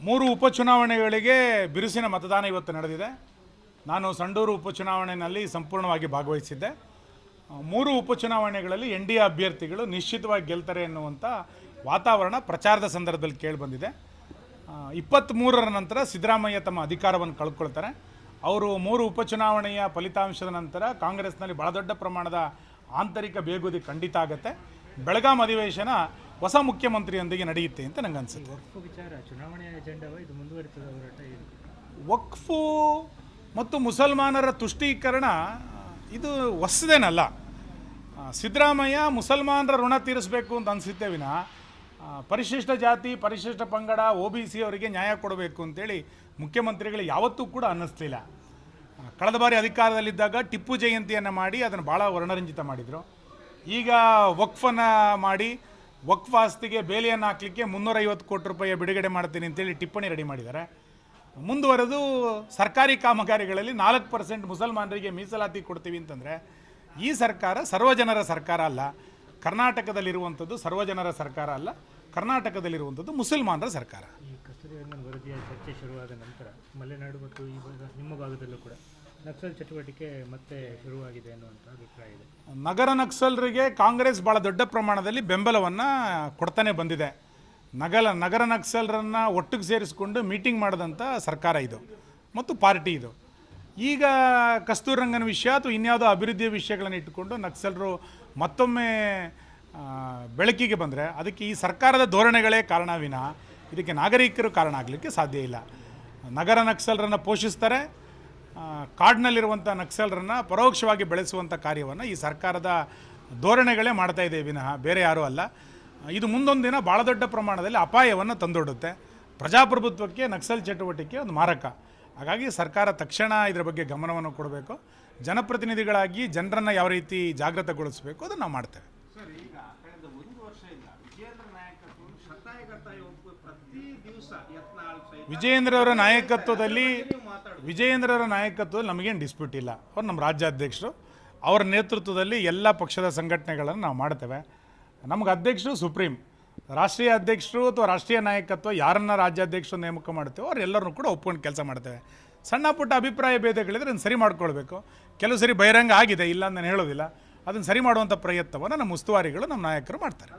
ಮೂರು ಉಪಚುನಾವಣೆಗಳಿಗೆ ಬಿರುಸಿನ ಮತದಾನ ಇವತ್ತು ನಡೆದಿದೆ. ನಾನು ಸಂಡೂರು ಉಪಚುನಾವಣೆಯಲ್ಲಿ ಸಂಪೂರ್ಣವಾಗಿ ಭಾಗವಹಿಸಿದ್ದೆ. ಮೂರು ಉಪಚುನಾವಣೆಗಳಲ್ಲಿ NDA ಅಭ್ಯರ್ಥಿಗಳು ನಿಶ್ಚಿತವಾಗಿ ಗೆಲ್ತಾರೆ ಎನ್ನುವಂಥ ವಾತಾವರಣ ಪ್ರಚಾರದ ಸಂದರ್ಭದಲ್ಲಿ ಕೇಳಿಬಂದಿದೆ. 23ರ ನಂತರ ಸಿದ್ದರಾಮಯ್ಯ ತಮ್ಮ ಅಧಿಕಾರವನ್ನು ಕಳ್ಕೊಳ್ತಾರೆ. ಅವರು ಮೂರು ಉಪಚುನಾವಣೆಯ ಫಲಿತಾಂಶದ ನಂತರ ಕಾಂಗ್ರೆಸ್ನಲ್ಲಿ ಬಹಳ ದೊಡ್ಡ ಪ್ರಮಾಣದ ಆಂತರಿಕ ಬೇಗುದಿ ಖಂಡಿತ ಆಗುತ್ತೆ. ಬೆಳಗಾಂ ಅಧಿವೇಶನ ಹೊಸ ಮುಖ್ಯಮಂತ್ರಿಯೊಂದಿಗೆ ನಡೆಯುತ್ತೆ ಅಂತ ನಂಗೆ ಅನಿಸುತ್ತೆ. ವಕ್ಫ್ ವಿಚಾರ ಚುನಾವಣೆಯ ಅಜೆಂಡವ ಇದು ಮುಂದುವರಿತದ ಹೋರಾಟ ಇದು. ವಕ್ಫು ಮತ್ತು ಮುಸಲ್ಮಾನರ ತುಷ್ಟೀಕರಣ ಇದು ಹೊಸದೇನಲ್ಲ. ಸಿದ್ದರಾಮಯ್ಯ ಮುಸಲ್ಮಾನರ ಋಣ ತೀರಿಸಬೇಕು ಅಂತ ಅನಿಸುತ್ತೆ ವಿನ ಪರಿಶಿಷ್ಟ ಜಾತಿ, ಪರಿಶಿಷ್ಟ ಪಂಗಡ, OBC ಅವರಿಗೆ ನ್ಯಾಯ ಕೊಡಬೇಕು ಅಂತೇಳಿ ಮುಖ್ಯಮಂತ್ರಿಗಳು ಯಾವತ್ತೂ ಕೂಡ ಅನ್ನಿಸ್ಲಿಲ್ಲ. ಕಳೆದ ಬಾರಿ ಅಧಿಕಾರದಲ್ಲಿದ್ದಾಗ ಟಿಪ್ಪು ಜಯಂತಿಯನ್ನು ಮಾಡಿ ಅದನ್ನು ಭಾಳ ವರ್ಣರಂಜಿತ ಮಾಡಿದರು. ಈಗ ವಕ್ಫನ್ನು ಮಾಡಿ ವಕ್ಫ್ ಆಸ್ತಿಗೆ ಬೇಲಿಯನ್ನು ಹಾಕಲಿಕ್ಕೆ 350 ಕೋಟಿ ರೂಪಾಯಿ ಬಿಡುಗಡೆ ಮಾಡ್ತೀನಿ ಅಂತೇಳಿ ಟಿಪ್ಪಣಿ ರೆಡಿ ಮಾಡಿದ್ದಾರೆ. ಮುಂದುವರೆದು ಸರ್ಕಾರಿ ಕಾಮಗಾರಿಗಳಲ್ಲಿ 4% ಮುಸಲ್ಮಾನರಿಗೆ ಮೀಸಲಾತಿ ಕೊಡ್ತೀವಿ ಅಂತಂದರೆ ಈ ಸರ್ಕಾರ ಸರ್ವಜನರ ಸರ್ಕಾರ ಅಲ್ಲ. ಕರ್ನಾಟಕದಲ್ಲಿರುವಂಥದ್ದು ಸರ್ವಜನರ ಸರ್ಕಾರ ಅಲ್ಲ, ಕರ್ನಾಟಕದಲ್ಲಿರುವಂಥದ್ದು ಮುಸಲ್ಮಾನರ ಸರ್ಕಾರ. ಈ ಕಸ್ತೂರಿ ರಂಗನ್ ವರದಿಯ ಚರ್ಚೆ ಶುರುವಾದ ನಂತರ ಮಲೆನಾಡು ಮತ್ತು ಈ ನಿಮ್ಮ ಭಾಗದಲ್ಲೂ ಕೂಡ ನಕ್ಸಲ್ ಚಟುವಟಿಕೆ ಮತ್ತೆ ಶುರುವಾಗಿದೆ ಅನ್ನುವಂಥ ಅಭಿಪ್ರಾಯ ಇದೆ. ನಗರ ನಕ್ಸಲರಿಗೆ ಕಾಂಗ್ರೆಸ್ ಭಾಳ ದೊಡ್ಡ ಪ್ರಮಾಣದಲ್ಲಿ ಬೆಂಬಲವನ್ನು ಕೊಡ್ತಾನೆ ಬಂದಿದೆ. ನಗರ ನಕ್ಸಲರನ್ನು ಒಟ್ಟಿಗೆ ಸೇರಿಸಿಕೊಂಡು ಮೀಟಿಂಗ್ ಮಾಡಿದಂಥ ಸರ್ಕಾರ ಇದು ಮತ್ತು ಪಾರ್ಟಿ ಇದು. ಈಗ ಕಸ್ತೂರಿ ರಂಗನ್ ವಿಷಯ ಅಥವಾ ಇನ್ಯಾವುದೋ ಅಭಿವೃದ್ಧಿಯ ವಿಷಯಗಳನ್ನು ಇಟ್ಟುಕೊಂಡು ನಕ್ಸಲರು ಮತ್ತೊಮ್ಮೆ ಬೆಳಕಿಗೆ ಬಂದರೆ ಅದಕ್ಕೆ ಈ ಸರ್ಕಾರದ ಧೋರಣೆಗಳೇ ಕಾರಣ ವಿನ ಇದಕ್ಕೆ ನಾಗರಿಕರು ಕಾರಣ ಆಗಲಿಕ್ಕೆ ಸಾಧ್ಯ ಇಲ್ಲ. ನಗರ ನಕ್ಸಲರನ್ನು ಪೋಷಿಸ್ತಾರೆ, ಕಾಡಿನಲ್ಲಿರುವಂಥ ನಕ್ಸಲರನ್ನು ಪರೋಕ್ಷವಾಗಿ ಬೆಳೆಸುವಂಥ ಕಾರ್ಯವನ್ನು ಈ ಸರ್ಕಾರದ ಧೋರಣೆಗಳೇ ಮಾಡ್ತಾ ಇದೆ ವಿನಃ ಬೇರೆ ಯಾರೂ ಅಲ್ಲ. ಇದು ಮುಂದೊಂದು ದಿನ ಭಾಳ ದೊಡ್ಡ ಪ್ರಮಾಣದಲ್ಲಿ ಅಪಾಯವನ್ನು ತಂದೊಡ್ಡುತ್ತೆ. ಪ್ರಜಾಪ್ರಭುತ್ವಕ್ಕೆ ನಕ್ಸಲ್ ಚಟುವಟಿಕೆ ಒಂದು ಮಾರಕ. ಹಾಗಾಗಿ ಸರ್ಕಾರ ತಕ್ಷಣ ಇದರ ಬಗ್ಗೆ ಗಮನವನ್ನು ಕೊಡಬೇಕು. ಜನಪ್ರತಿನಿಧಿಗಳಾಗಿ ಜನರನ್ನು ಯಾವ ರೀತಿ ಜಾಗೃತಗೊಳಿಸಬೇಕು ಅದನ್ನು ನಾವು ಮಾಡ್ತೇವೆ. ಸರ್, ಈಗ ಕಳೆದ ಒಂದು ವರ್ಷದಿಂದ ವಿಜೇಂದ್ರ ನಾಯಕತ್ವವನ್ನು ಶತಾಯಗತಾಯ ಪ್ರತಿ ದಿವಸ ವಿಜಯೇಂದ್ರರ ನಾಯಕತ್ವದಲ್ಲಿ ನಮಗೇನು ಡಿಸ್ಪ್ಯೂಟ್ ಇಲ್ಲ. ಅವ್ರು ನಮ್ಮ ರಾಜ್ಯಾಧ್ಯಕ್ಷರು, ಅವರ ನೇತೃತ್ವದಲ್ಲಿ ಎಲ್ಲ ಪಕ್ಷದ ಸಂಘಟನೆಗಳನ್ನು ನಾವು ಮಾಡ್ತೇವೆ. ನಮಗೆ ಅಧ್ಯಕ್ಷರು ಸುಪ್ರೀಂ, ರಾಷ್ಟ್ರೀಯ ಅಧ್ಯಕ್ಷರು ಅಥವಾ ರಾಷ್ಟ್ರೀಯ ನಾಯಕತ್ವ ಯಾರನ್ನ ರಾಜ್ಯಾಧ್ಯಕ್ಷರು ನೇಮಕ ಮಾಡ್ತೇವೋ ಅವರೆಲ್ಲರನ್ನೂ ಕೂಡ ಒಪ್ಕೊಂಡು ಕೆಲಸ ಮಾಡ್ತೇವೆ. ಸಣ್ಣ ಪುಟ್ಟ ಅಭಿಪ್ರಾಯ ಭೇದಗಳಿದ್ರೆ ಅದನ್ನು ಸರಿ ಮಾಡ್ಕೊಳ್ಬೇಕು. ಕೆಲವು ಸರಿ ಬಹಿರಂಗ ಆಗಿದೆ, ಇಲ್ಲ ಅಂತ ನಾನು ಹೇಳೋದಿಲ್ಲ. ಅದನ್ನು ಸರಿ ಮಾಡುವಂಥ ಪ್ರಯತ್ನವನ್ನು ನಮ್ಮ ಉಸ್ತುವಾರಿಗಳು, ನಮ್ಮ ನಾಯಕರು ಮಾಡ್ತಾರೆ.